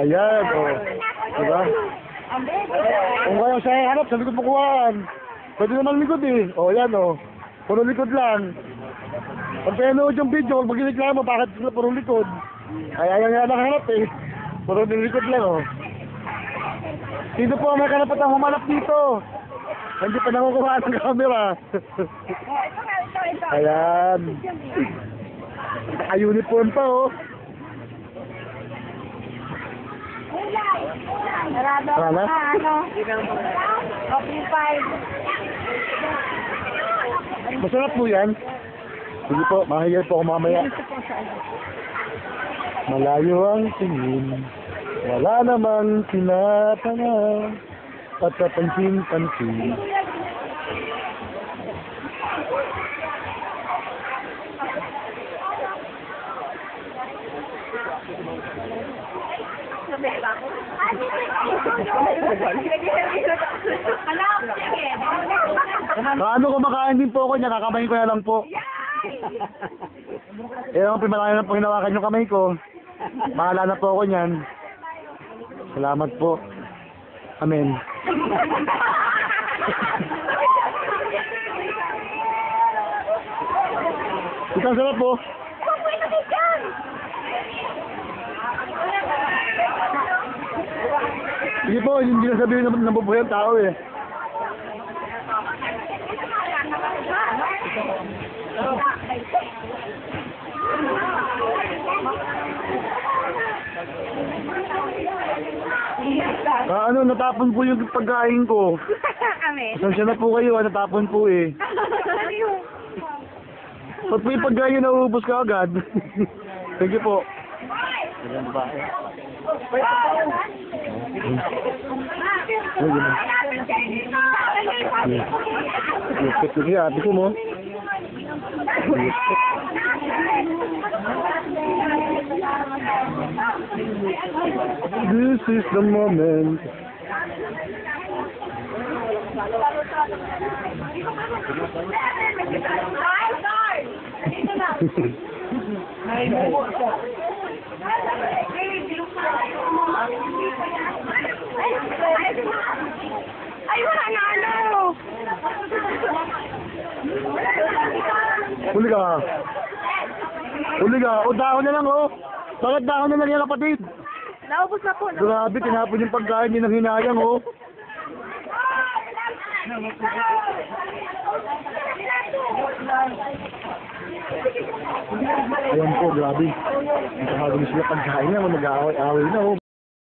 Ayan, o. Diba? Kung kayo siya hanap, sa likod pukuhan. Pwede naman likod eh. O, yan o. Puro likod lang. Pag pinanood yung video, kung mag-reklamo, bakit sila puro likod? Ay, ayaw nga lang hanap eh. Puro likod lang o. Sino po may karapatang humanap dito? Hindi pa nakukuha ng camera. Ayan. Naka-uniform pa oh. Ano? Masarap po yan. Sige po, mahihirap po ako mamaya. Malayo ang tingin, wala namang tinatanaw at kapansin-pansin. Paano kumakain din po ako niya, kakamayin ko na lang po. Eh, ang pimalaki na po hinawakan yung kamay ko. Mahala na po ako niyan. Salamat po. Amen. Isang sarap po. Sige po, hindi na sabihin na nabubuhay ang tao eh. Ano, natapon po yung pagkain ko. Pasensya na po kayo, natapon po eh. Ba't po yung pagkain nauubos ka agad? Thank you po. Ayan ba? Sige, ate ko mo. This is the moment. Ay, wala na ano. Huli ka. Huli ka. O, dahon na lang, oh. Bakit dahon na lang yan, kapatid? Naubos na po. Grabe, tinapon yung pagkain niya ng hinayang, oh. Ayan po, grabe. Nakahagin sila pagkain niya, nag-aaway-aaway na, oh.